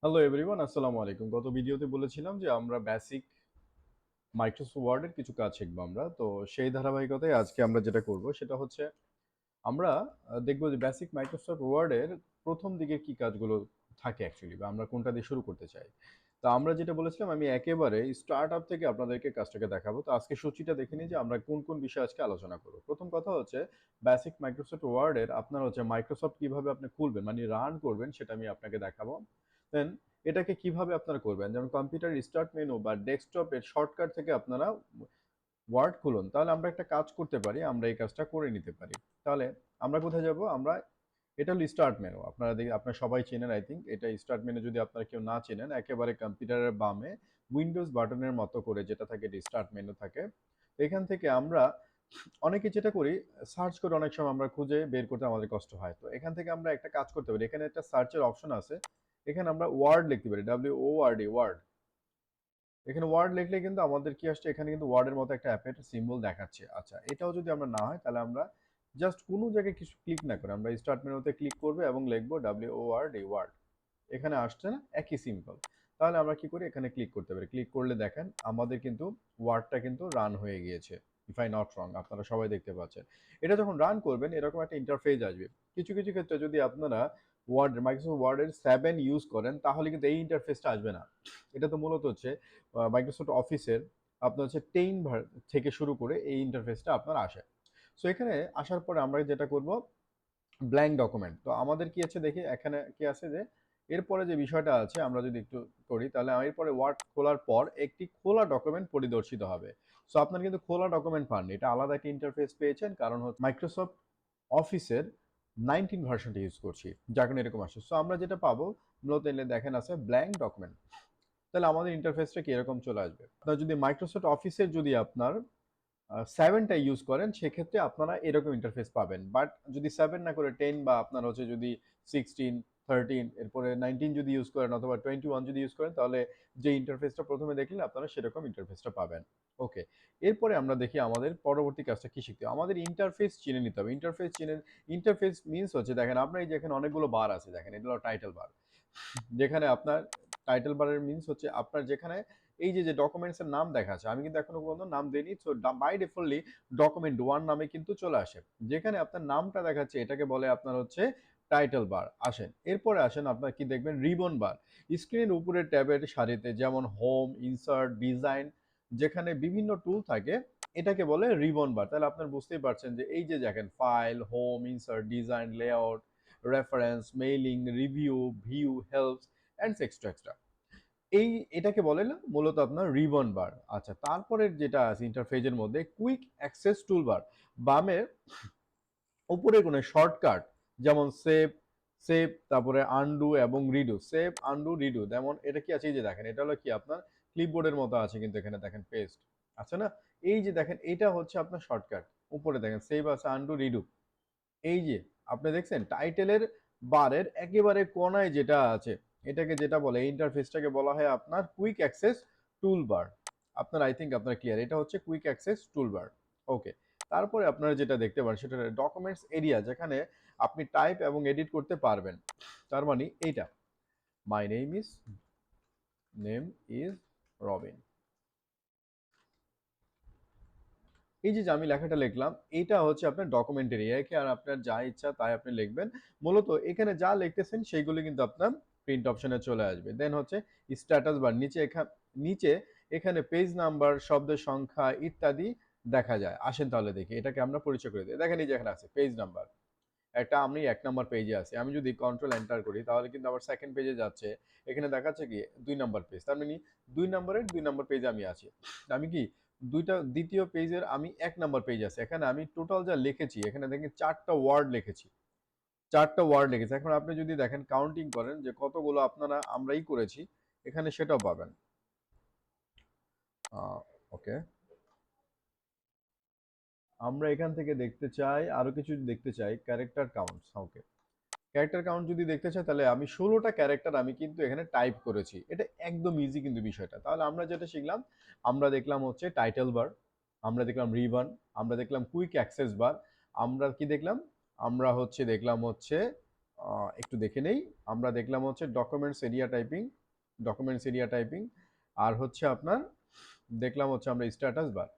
Hello everyone, আসসালামু আলাইকুম। গত ভিডিওতে বলেছিলাম যে আমরা বেসিক মাইক্রোসফট ওয়ার্ডের কিছু কাজ শিখবো আমরা। তো সেই ধারাবাহিকতায় আজকে আমরা যেটা করব সেটা হচ্ছে আমরা দেখব যে বেসিক মাইক্রোসফট ওয়ার্ডের প্রথম দিকের কি কাজগুলো থাকে অ্যাকচুয়ালি, বা আমরা কোনটা দিয়ে শুরু করতে চাই। তো আমরা যেটা বলেছিলাম আমি একেবারে স্টার্ট আপ থেকে আপনাদেরকে কাজটাকে দেখাবো। তো আজকে সূচিটা দেখে নিই যে আমরা কোন কোন বিষয়ে আজকে আলোচনা করব। প্রথম কথা হচ্ছে বেসিক মাইক্রোসফট ওয়ার্ডের আপনার হচ্ছে মাইক্রোসফট কিভাবে আপনি খুলবেন মানে রান করবেন সেটা আমি আপনাকে দেখাবো। দেন এটাকে কিভাবে আপনারা করবেন, যেমন কম্পিউটার স্টার্ট মেনু বা ডেস্কটপের শর্টকাট থেকে আপনারা ওয়ার্ড খুলুন, তাহলে আমরা একটা কাজ করতে পারি, আমরা এই কাজটা করে নিতে পারি। তাহলে আমরা কোথায় যাব? আমরা এটা হলো স্টার্ট মেনু। আপনারা সবাই চেনেন আই থিঙ্ক। এটা স্টার্ট মেনু যদি আপনারা কেউ না চেনেন, একেবারে কম্পিউটারের বামে উইন্ডোজ বাটনের মতো করে যেটা থাকে এটা স্টার্ট মেনু থাকে। এখান থেকে আমরা অনেকে যেটা করি, সার্চ করে অনেক সময় আমরা খুঁজে বের করতে আমাদের কষ্ট হয়। তো এখান থেকে আমরা একটা কাজ করতে পারি, এখানে একটা সার্চের অপশন আছে। এখানে আমরা ওয়ার্ড লিখতে পারি, WORD ওয়ার্ড। এখানে ওয়ার্ড লিখলে কিন্তু আমাদের কি আসছে, এখানে কিন্তু ওয়ার্ডের মতো একটা অ্যাপের সিম্বল দেখাচ্ছে। আচ্ছা, এটাও যদি আমরা না হয় তাহলে আমরা জাস্ট কোনো জায়গায় কিছু ক্লিক না করে আমরা স্টার্ট মেনুতে ক্লিক করবো এবং লিখবো WORD ওয়ার্ড। এখানে আসছে না, একই সিম্পল। তাহলে আমরা কি করি, এখানে ক্লিক করতে পারি। ক্লিক করলে দেখেন আমাদের কিন্তু ওয়ার্ডটা কিন্তু রান হয়ে গিয়েছে। ইফ আই নট রং, আপনারা সবাই দেখতে পাচ্ছেন। এটা যখন রান করবেন এরকম একটা ইন্টারফেস আসবে। কিছু কিছু ক্ষেত্রে যদি আপনারা মাইক্রোসফট ওয়ার্ডের 7 ইউজ করেন তাহলে কিন্তু এই ইন্টারফেসটা আসবে না। এটা তো মূলত হচ্ছে মাইক্রোসফট অফিসের আপনার হচ্ছে 10 থেকে শুরু করে এই ইন্টারফেসটা আপনার আসে। সো এখানে আসার পরে আমরা যেটা করব, ব্ল্যাঙ্ক ডকুমেন্ট। তো আমাদের কি আছে দেখি, এখানে কি আছে যে এরপরে যে বিষয়টা আছে আমরা যদি একটু করি, তাহলে এরপরে ওয়ার্ড খোলার পর একটি খোলা ডকুমেন্ট পরিদর্শিত হবে। সো আপনার কিন্তু খোলা ডকুমেন্ট পাননি, এটা আলাদা একটা ইন্টারফেস পেয়েছেন, কারণ হচ্ছে মাইক্রোসফট অফিসের 19 ভার্সনটা ইউজ করছি, যার কারণে এরকম আসে। সো আমরা যেটা পাবো মূলত এলে দেখেন আছে ব্ল্যাঙ্ক ডকুমেন্ট। তাহলে আমাদের ইন্টারফেসটা কি এরকম চলে আসবে। আপনার যদি মাইক্রোসফট অফিসের যদি আপনার 7টা ইউজ করেন সেক্ষেত্রে আপনারা এরকম ইন্টারফেস পাবেন। বাট যদি 7 না করে 10 বা আপনার হচ্ছে যদি 16, 13 এরপরে 19 যদি ইউজ করেন অথবা 21 যদি ইউজ করেন, তাহলে যে ইন্টারফেসটা প্রথমে দেখলেন আপনারা সেরকম ইন্টারফেসটা পাবেন। ওকে, এরপরে আমরা দেখি আমাদের পরবর্তী কাজটা কি শিখতে হবে। আমাদের ইন্টারফেস চিনে নিতে হবে। ইন্টারফেস মিনস হচ্ছে, দেখেন আপনার এই যে এখানে অনেকগুলো বার আছে, দেখেন এগুলো টাইটেল বার। যেখানে আপনার টাইটেল বারের মিনস হচ্ছে আপনার যেখানে এই যে যে ডকুমেন্টস এর নাম দেখাচ্ছে, আমি কিন্তু এখনো পর্যন্ত নাম দেইনি। সো বাই ডিফল্টলি ডকুমেন্ট 1 নামে কিন্তু চলে আসে। যেখানে আপনার নামটা দেখাচ্ছে এটাকে বলে আপনার হচ্ছে টাইটেল বার। আসেন এরপরে আসেন, আপনার কি দেখবেন, রিবন বার। স্ক্রিনের উপরের ট্যাবের সারিতে যেমন হোম, ইনসার্ট, ডিজাইন, যেখানে বিভিন্ন টুল থাকে, এটাকে বলে রিবন বার। তাহলে আপনার বুঝতেই পারছেন যে এই যে দেখেন file, home, insert, design, layout, reference, mailing, review, view, help and extra extra, এই এটাকে বলে না মূলত আপনার রিবন বার। আচ্ছা, তারপরে যেটা আছে ইন্টারফেসের মধ্যে কুইক অ্যাক্সেস টুলবার। বামে উপরে কোনো শর্টকাট, যেমন সেভ, তারপরে আনডু এবং রিডু। সেভ, আনডু, রিডু, যেমন এটা কি আছে, এই যে দেখেন এটা হলো কি আপনার ক্লিপবোর্ডের মতো আছে, কিন্তু এখানে দেখেন পেস্ট আছে না। এই যে দেখেন এটা হচ্ছে আপনার শর্টকাট। উপরে দেখেন সেভ আছে, আনডু, রিডু। এই যে আপনি দেখছেন টাইটেলের বারের একেবারে কোনায় যেটা আছে, এটাকে যেটা বলে এই ইন্টারফেসটাকে বলা হয় আপনার কুইক অ্যাক্সেস টুলবার। আপনার আই থিঙ্ক আপনার ক্লিয়ার, এটা হচ্ছে কুইক অ্যাক্সেস টুলবার। ওকে, তারপরে আপনারা যেটা দেখতে পারেন সেটা ডকুমেন্টস এরিয়া, যেখানে আপনি টাইপ এবং এডিট করতে পারবেন। তার মানে এইটা, মাই নেম ইজ রবিন। এই যে আমি লেখাটা লিখলাম, এটা হচ্ছে আপনার ডকুমেন্টারি একে, আর আপনার যা ইচ্ছা তাই আপনি লিখবেন। মূলত এখানে যা লিখতেছেন সেইগুলো কিন্তু আপনার প্রিন্ট অপশনে চলে আসবে। দেন হচ্ছে স্ট্যাটাস বার, নিচে এখানে পেজ নাম্বার, শব্দের সংখ্যা ইত্যাদি দেখা যায়। আসেন তাহলে দেখি এটাকে আমরা পরিচয় করে দিই। দেখেন এই যে এখানে আছে পেজ নাম্বার, একটা আমি 1 নম্বর পেজে আছি, আমি যদি কন্ট্রোল এন্টার করি তাহলে কিন্তু আবার সেকেন্ড পেজে যাচ্ছে। এখানে দেখাচ্ছে কি 2 নম্বর পেজ, তার মানে 2 নম্বর পেজে আমি আছি। আমি কি দ্বিতীয় পেজের আমি 1 নম্বর পেজ আছে। এখানে আমি টোটাল যা লিখেছি, এখানে দেখেন 4টা ওয়ার্ড লিখেছি। এখন আপনি যদি দেখেন কাউন্টিং করেন যে কতগুলো আপনারা আমরাই করেছি, এখানে সেটাও পাবেন। ওকে, আমরা এখান থেকে দেখতে চাই, আরো কিছু দেখতে চাই, ক্যারেক্টার কাউন্টস। ওকে, ক্যারেক্টার কাউন্ট যদি দেখতে চাই তাহলে আমি 16টা ক্যারেক্টার আমি কিন্তু এখানে টাইপ করেছি। এটা একদম ইজি কিন্তু বিষয়টা। তাহলে আমরা যেটা শিখলাম, আমরা দেখলাম হচ্ছে টাইটেল বার, আমরা দেখলাম রিবন, আমরা দেখলাম কুইক অ্যাক্সেস বার, আমরা কি দেখলাম, আমরা হচ্ছে দেখলাম হচ্ছে একটু দেখে নেই। আমরা দেখলাম হচ্ছে ডকুমেন্টস এরিয়া টাইপিং, আর হচ্ছে আপনার দেখলাম হচ্ছে আমরা স্ট্যাটাস বার।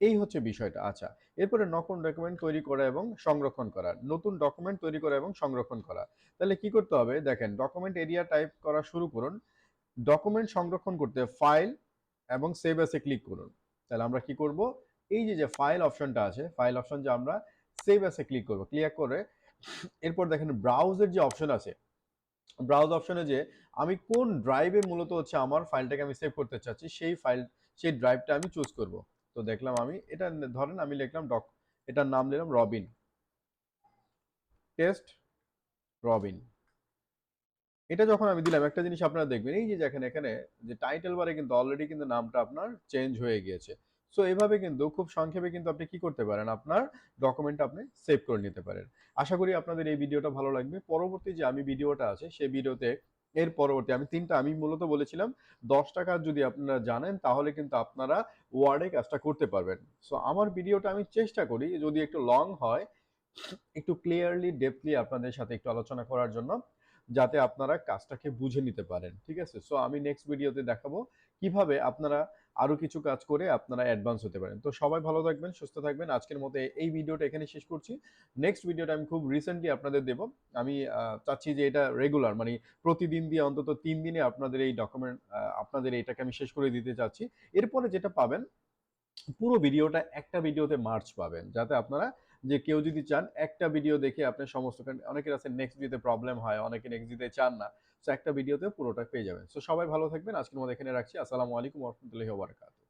এই হচ্ছে বিষয়টা। আচ্ছা, এরপরে নতুন ডকুমেন্ট তৈরি করা এবং সংরক্ষণ করা। নতুন ডকুমেন্ট তৈরি করা এবং সংরক্ষণ করা। তাহলে কি করতে হবে? দেখেন, ডকুমেন্ট এরিয়া টাইপ করা শুরু করুন। ডকুমেন্ট সংরক্ষণ করতে ফাইল এবং সেভ অ্যাসে ক্লিক করুন। তাহলে আমরা কি করব? এই যে ফাইল অপশনটা আছে, ফাইল অপশন যে আমরা সেভ অ্যাসে ক্লিক করব। ক্লিক করে এরপর দেখেন ব্রাউজের যে অপশন আছে, ব্রাউজ অপশনে যে আমি কোন ড্রাইভে মূলত হচ্ছে আমার ফাইলটাকে আমি সেভ করতে চাচ্ছি, সেই ড্রাইভটা আমি চুজ করব। তো দেখলাম আমি এটা, ধরেন আমি লিখলাম এটার নাম দিলাম রবিন, টেস্ট রবিন। এটা যখন আমি দিলাম, একটা জিনিস আপনারা দেখবেন, এই যে দেখেন এখানে যে টাইটেল বারে কিন্তু অলরেডি কিন্তু নামটা আপনার চেঞ্জ হয়ে গিয়েছে। সো এভাবে কিন্তু খুব সংক্ষেপে কিন্তু আপনি কি করতে পারেন, আপনার ডকুমেন্টটা আপনি সেভ করে নিতে পারেন। আশা করি আপনাদের এই ভিডিওটা ভালো লাগবে। পরবর্তী যে আমি ভিডিওটা আছে সেই ভিডিওতে, এর পরবর্তী আমি মূলত বলেছিলাম 10 টাকা যদি আপনারা জানেন তাহলে কিন্তু আপনারা ওয়ার্ডে কাজটা করতে পারবেন। সো আমার ভিডিওটা আমি চেষ্টা করি যদি একটু লং হয়, একটু ক্লিয়ারলি ডেপথলি আপনাদের সাথে একটু আলোচনা করার জন্য, যাতে আপনারা কাজটাকে বুঝে নিতে পারেন। ঠিক আছে? সো আমি নেক্সট ভিডিওতে দেখাবো কিভাবে আপনারা আরো কিছু কাজ করে আপনারা অ্যাডভান্স হতে পারেন। তো সবাই ভালো থাকবেন, সুস্থ থাকবেন। আজকের মতো এই ভিডিওটা এখানে শেষ করছি। নেক্সট ভিডিওটা আমি খুব রিসেন্টলি আপনাদের দেব। আমি চাচ্ছি যে এটা রেগুলার, মানে প্রতিদিন দিয়ে অন্তত 3 দিনে আপনাদের এই ডকুমেন্ট, আপনাদের এইটাকে আমি শেষ করে দিতে চাচ্ছি। এরপরে যেটা পাবেন, পুরো ভিডিওটা একটা ভিডিওতে মার্চ পাবেন, যাতে আপনারা, যে কেউ যদি চান একটা ভিডিও দেখে আপনি সমস্ত, অনেকের আছে নেক্সট ভিডিওতে প্রবলেম হয়, অনেকে নেক্সট ভিডিওতে চান না, সো একটা ভিডিওতে পুরোটা পেয়ে যাবেন। সো সবাই ভালো থাকবেন। আজকের মতো এখানে রাখছি। আসসালামু আলাইকুম ওয়া রাহমাতুল্লাহি ওয়া বারাকাতুহু।